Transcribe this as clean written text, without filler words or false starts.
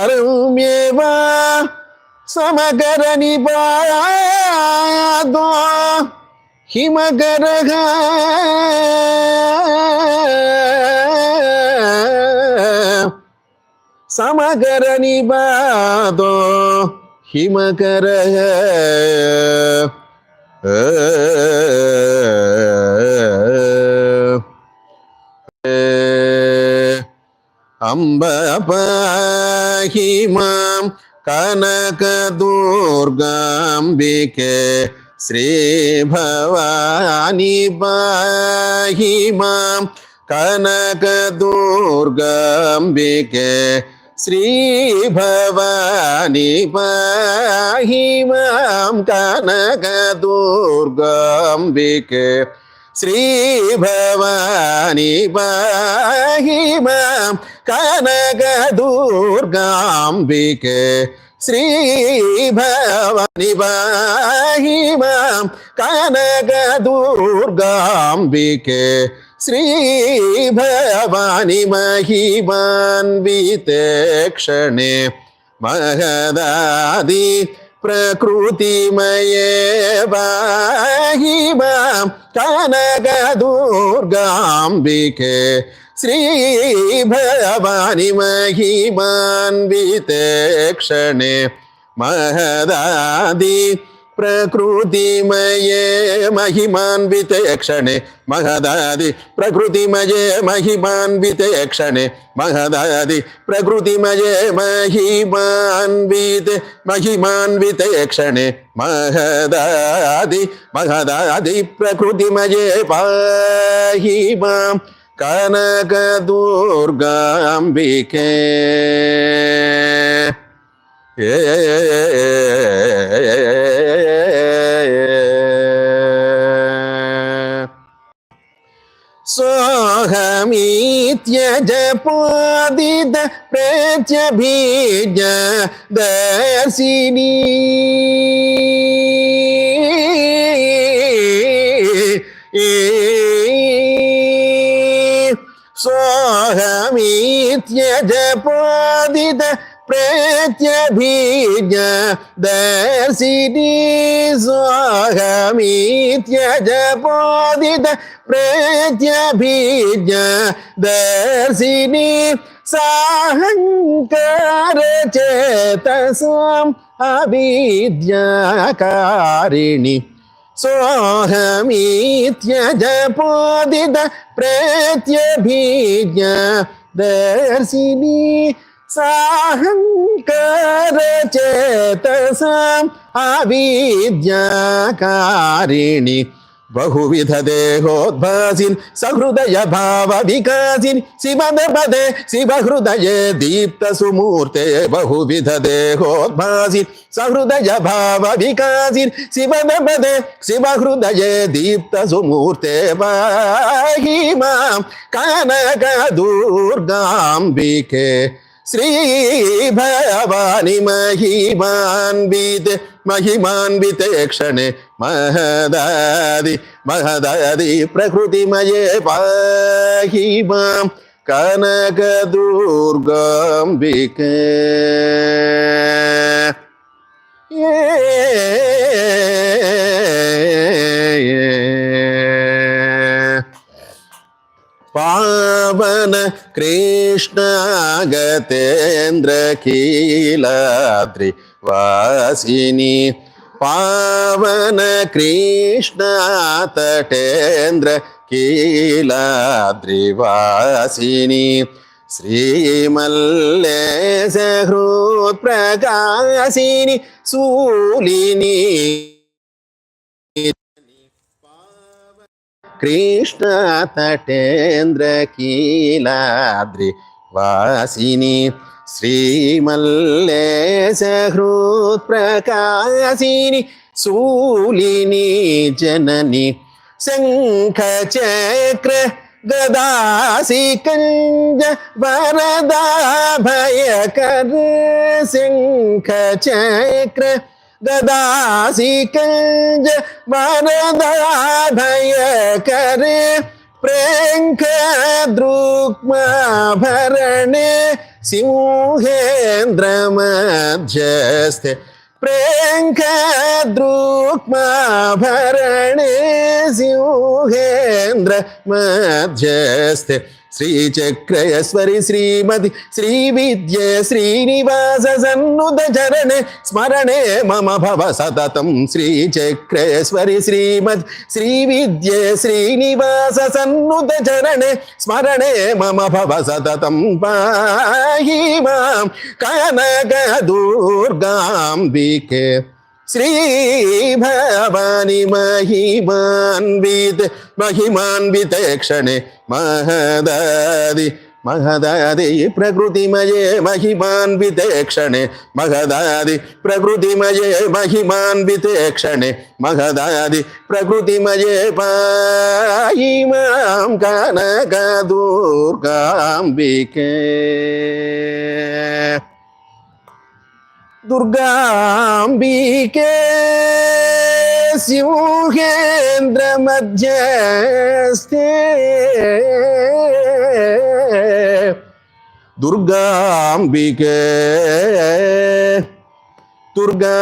परमेवा समकरनिपातो हिमकरः समकरनिपातो हिमकरः अंब पाहि मां कनकदुर्गाम्बिके श्री भवानी पाहि मां कनकदुर्गाम्बिके श्री भवानी पाहि मां कनकदुर्गाम्बिके श्री भवानी पाहि मां कनकदुर्गाम्बिके श्री भवानी पाहि मां कनकदुर्गाम्बिके श्री भवानी महिमान्विते क्षणे महदादि प्रकृतिमये पाहि मां कनकदुर्गाम्बिके श्री भवानी महिमान्विते क्षणे महदादि प्रकृतिमये महिमान्विते क्षणे महदादि प्रकृतिमये महिमान्विते क्षणे महदादि प्रकृतिमये महिमान्विते क्षणे महदादि प्रकृतिमये पाहि मां कनकदुर्गाम्बिके सोऽहमित्यजपोदित प्रेत्यबीज दर्शिनी सोऽहमित्यजपोदित प्रेत्यबीज दर्शिनी सोऽहमित्यजपोदित प्रेत्यबीज दर्शिनी साहंकार चेतसाम् अविद्याकारिणी सोऽहमित्यजपोदित प्रेत्यबीज दर्शिनी साहंकार चेतसाम् अविद्याकारिणी बहुविध देहोद्भासिन् सहृदय भाव विकासिन् शिवपदे शिवहृदये दीप्त सुमूर्ते बहुविध देहोद्भासिन् सहृदय भाव विकासिन् शिवपदे शिवहृदये दीप्त सुमूर्ते पाहि मां कनकदुर्गाम्बिके श्री भवानी महिमान्विते क्षणे महदादि प्रकृतिमये पाहि मां कनकदुर्गाम्बिके पावन कृष्णागतेन्द्र कीलाद्रि वासिनी पावन कृष्णा तटेन्द्र कीलाद्रि वासिनी श्रीमल्लेश हृत्प्रकाशिनी शूलिनी कृष्ण तटेन्द्र कीलाद्रि वासिनी श्रीमल्लेश हृत्प्रकाशिनी शूलिनी जननी शंख चक्र गदासिकंज वरदाभयकर शंख चक्र गदासिकंज वरदाभयकर प्रेंख द्रुक्माभरण सिंहेन्द्र मध्यस्थे प्रेङ्कद्रुक्माभरणे सिंहेन्द्र मध्यस्थे श्रीचक्रयस्वरि श्रीमति श्रीविद्ये श्रीनिवास सन्नुत चरणे स्मरणे मम भव सततं श्रीचक्रयस्वरि श्रीमति श्रीविद्ये श्रीनिवास सन्नुत चरणे स्मरणे मम भव सततं पाहि मां कनकदुर्गाम्बिके श्री भवानी महिमान्विते क्षणे महदादि महदादि प्रकृतिमये महिमान्विते क्षणे महदादि प्रकृतिमये महिमान्विते क्षणे महदादि प्रकृतिमये पाहि मां कनकदुर्गाम्बिके दुर्गाम्बिके सिंहेन्द्र मध्यस्थे दुर्गाम्बिके दुर्गाम्बिके